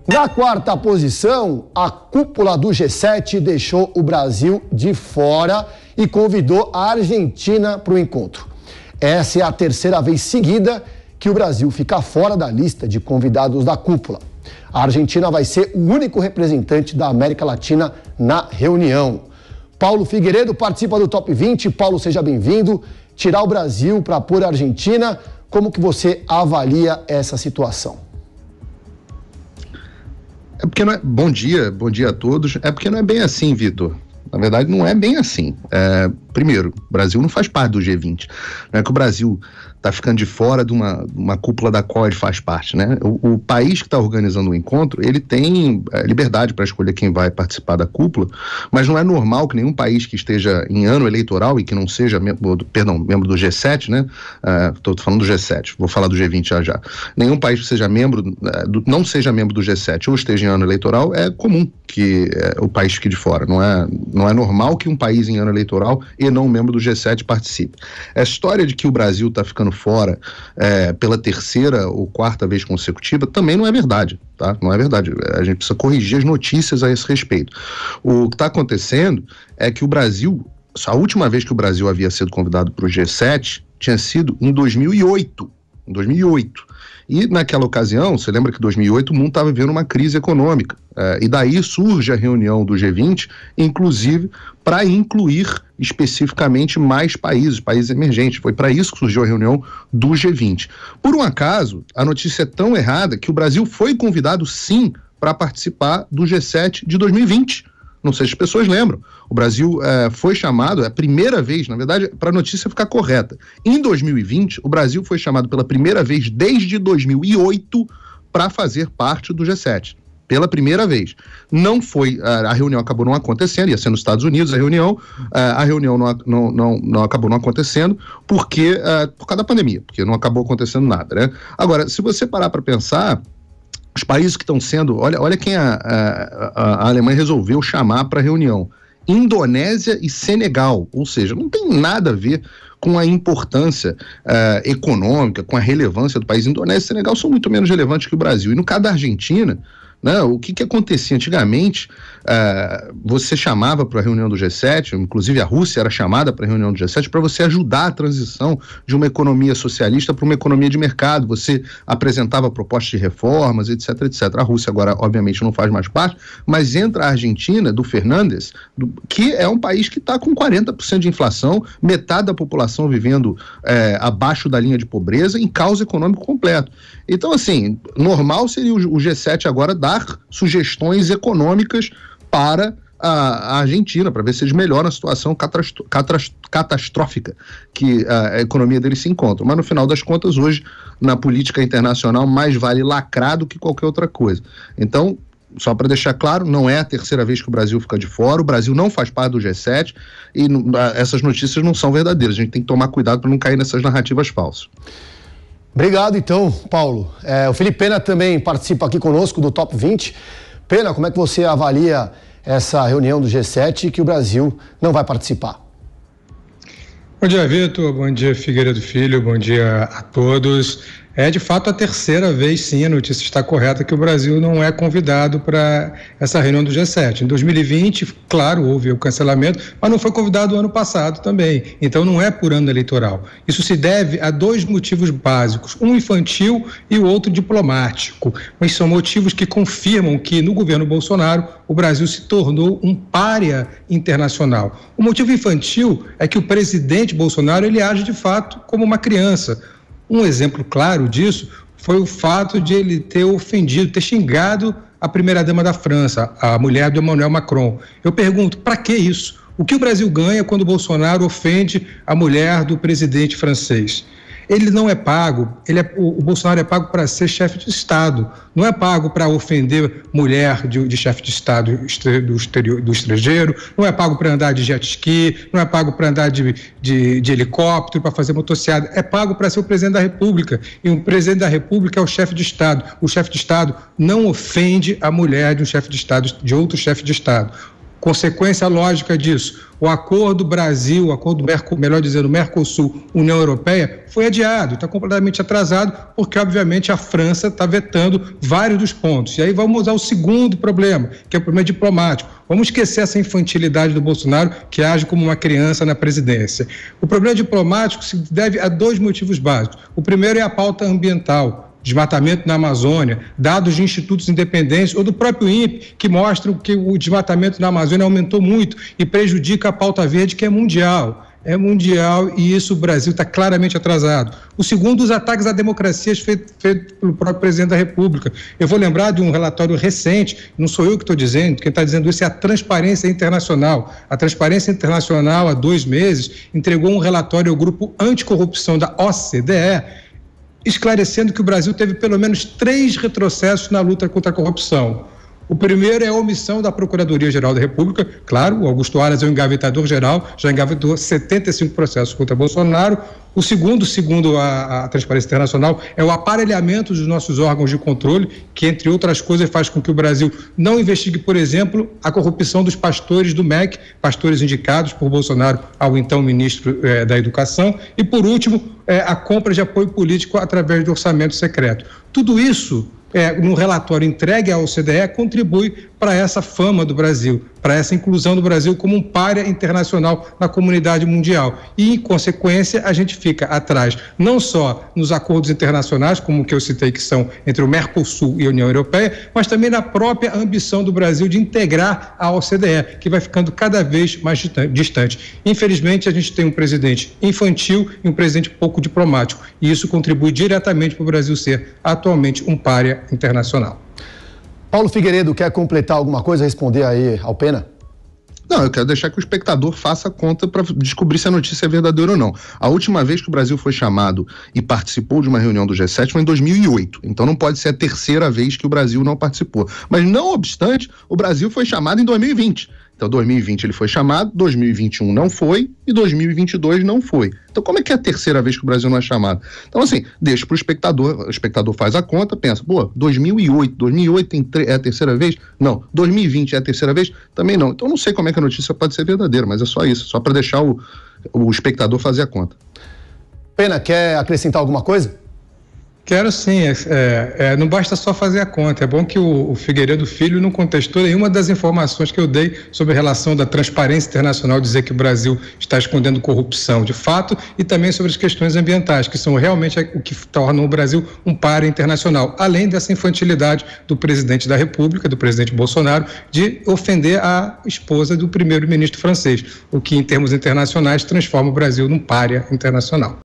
Na quarta posição, a cúpula do G7 deixou o Brasil de fora e convidou a Argentina para o encontro. Essa é a terceira vez seguida que o Brasil fica fora da lista de convidados da cúpula. A Argentina vai ser o único representante da América Latina na reunião. Paulo Figueiredo participa do Top 20. Paulo, seja bem-vindo. Tirar o Brasil para pôr a Argentina, como que você avalia essa situação? É porque não é... Bom dia a todos. É porque não é bem assim, Vitor. Na verdade, não é bem assim. Primeiro, o Brasil não faz parte do G20. Não é que o Brasil está ficando de fora de uma cúpula da qual ele faz parte, né? O país que está organizando o encontro, ele tem liberdade para escolher quem vai participar da cúpula, mas não é normal que nenhum país que esteja em ano eleitoral e que não seja membro do G7, né? Estou falando do G7, vou falar do G20 já. Nenhum país que seja não seja membro do G7 ou esteja em ano eleitoral, é comum que o país fique de fora. Não é normal que um país em ano eleitoral e não membro do G7 participe. A história de que o Brasil está ficando fora pela terceira ou quarta vez consecutiva também não é verdade, tá? Não é verdade. A gente precisa corrigir as notícias a esse respeito. O que está acontecendo é que o Brasil, a última vez que o Brasil havia sido convidado para o G7 tinha sido em 2008. E naquela ocasião, você lembra que em 2008 o mundo estava vivendo uma crise econômica, e daí surge a reunião do G20, inclusive para incluir especificamente mais países emergentes. Foi para isso que surgiu a reunião do G20. Por um acaso, a notícia é tão errada que o Brasil foi convidado sim para participar do G7 de 2020. Não sei se as pessoas lembram. O Brasil foi chamado, é a primeira vez, na verdade, para a notícia ficar correta. Em 2020, o Brasil foi chamado pela primeira vez desde 2008 para fazer parte do G7. Pela primeira vez. Não foi, a reunião acabou não acontecendo, ia ser nos Estados Unidos a reunião não acabou não acontecendo por causa da pandemia, porque não acabou acontecendo nada, né? Agora, se você parar para pensar, os países que estão sendo... Olha quem a Alemanha resolveu chamar para a reunião. Indonésia e Senegal. Ou seja, não tem nada a ver com a importância econômica, com a relevância do país. Indonésia e Senegal são muito menos relevantes que o Brasil. E no caso da Argentina, né, o que acontecia antigamente, você chamava para a reunião do G7, inclusive a Rússia era chamada para a reunião do G7 para você ajudar a transição de uma economia socialista para uma economia de mercado. Você apresentava propostas de reformas, etc, etc. A Rússia agora, obviamente, não faz mais parte, mas entra a Argentina, do Fernandes, que é um país que está com 40% de inflação, metade da população vivendo abaixo da linha de pobreza, em caos econômico completo. Então, assim, normal seria o G7 agora dar sugestões econômicas para a Argentina, para ver se eles melhoram a situação catastrófica que a economia deles se encontra. Mas no final das contas, hoje, na política internacional, mais vale lacrar do que qualquer outra coisa. Então, só para deixar claro, não é a terceira vez que o Brasil fica de fora, o Brasil não faz parte do G7 e essas notícias não são verdadeiras. A gente tem que tomar cuidado para não cair nessas narrativas falsas. Obrigado, então, Paulo. O Felipe Pena também participa aqui conosco do Top 20. Pena, como é que você avalia essa reunião do G7 que o Brasil não vai participar? Bom dia, Vitor. Bom dia, Figueiredo Filho. Bom dia a todos. É de fato a terceira vez, sim, a notícia está correta, que o Brasil não é convidado para essa reunião do G7. Em 2020, claro, houve o cancelamento, mas não foi convidado o ano passado também. Então não é por ano eleitoral. Isso se deve a dois motivos básicos, um infantil e o outro diplomático. Mas são motivos que confirmam que no governo Bolsonaro o Brasil se tornou um pária internacional. O motivo infantil é que o presidente Bolsonaro ele age de fato como uma criança. Um exemplo claro disso foi o fato de ele ter ofendido, ter xingado a primeira-dama da França, a mulher do Emmanuel Macron. Eu pergunto, para que isso? O que o Brasil ganha quando o Bolsonaro ofende a mulher do presidente francês? Ele não é pago, o Bolsonaro é pago para ser chefe de Estado, não é pago para ofender mulher de chefe de Estado do estrangeiro, não é pago para andar de jet ski, não é pago para andar de helicóptero, para fazer motociada, é pago para ser o presidente da República, e o presidente da República é o chefe de Estado. O chefe de Estado não ofende a mulher de um chefe de Estado, de outro chefe de Estado. Consequência lógica disso, o acordo Brasil, o acordo Mercosul-União Europeia foi adiado, está completamente atrasado, porque obviamente a França está vetando vários dos pontos. E aí vamos usar o segundo problema, que é o problema diplomático. Vamos esquecer essa infantilidade do Bolsonaro, que age como uma criança na presidência. O problema diplomático se deve a 2 motivos básicos. O primeiro é a pauta ambiental. Desmatamento na Amazônia, dados de institutos independentes ou do próprio INPE, que mostram que o desmatamento na Amazônia aumentou muito e prejudica a pauta verde, que é mundial. É mundial e isso o Brasil está claramente atrasado. O segundo, os ataques à democracia feitos pelo próprio presidente da República. Eu vou lembrar de um relatório recente, não sou eu que estou dizendo, quem está dizendo isso é a Transparência Internacional. A Transparência Internacional, há 2 meses, entregou um relatório ao grupo anticorrupção da OCDE, esclarecendo que o Brasil teve pelo menos 3 retrocessos na luta contra a corrupção. O primeiro é a omissão da Procuradoria-Geral da República. Claro, o Augusto Aras é o engavetador-geral, já engavetou 75 processos contra Bolsonaro. O segundo, segundo a Transparência Internacional, é o aparelhamento dos nossos órgãos de controle, que, entre outras coisas, faz com que o Brasil não investigue, por exemplo, a corrupção dos pastores do MEC, pastores indicados por Bolsonaro ao então ministro da Educação. E, por último, a compra de apoio político através do orçamento secreto. Tudo isso, no relatório entregue à OCDE, contribui para essa fama do Brasil, para essa inclusão do Brasil como um pária internacional na comunidade mundial. E, em consequência, a gente fica atrás, não só nos acordos internacionais, como o que eu citei, que são entre o Mercosul e a União Europeia, mas também na própria ambição do Brasil de integrar a OCDE, que vai ficando cada vez mais distante. Infelizmente, a gente tem um presidente infantil e um presidente pouco diplomático, e isso contribui diretamente para o Brasil ser atualmente um pária internacional. Paulo Figueiredo, quer completar alguma coisa, responder aí ao Pena? Não, eu quero deixar que o espectador faça a conta para descobrir se a notícia é verdadeira ou não. A última vez que o Brasil foi chamado e participou de uma reunião do G7 foi em 2008. Então não pode ser a terceira vez que o Brasil não participou. Mas não obstante, o Brasil foi chamado em 2020. Então 2020 ele foi chamado, 2021 não foi e 2022 não foi. Então como é que é a terceira vez que o Brasil não é chamado? Então assim, deixa para o espectador faz a conta, pensa, 2008 é a terceira vez? Não. 2020 é a terceira vez? Também não. Então não sei como é que a notícia pode ser verdadeira, mas é só isso, só para deixar o espectador fazer a conta. Pena, quer acrescentar alguma coisa? Quero sim, não basta só fazer a conta, é bom que o Figueiredo Filho não contestou nenhuma das informações que eu dei sobre a relação da Transparência Internacional dizer que o Brasil está escondendo corrupção de fato e também sobre as questões ambientais, que são realmente o que torna o Brasil um pária internacional, além dessa infantilidade do presidente da República, do presidente Bolsonaro, de ofender a esposa do primeiro-ministro francês, o que em termos internacionais transforma o Brasil num pária internacional.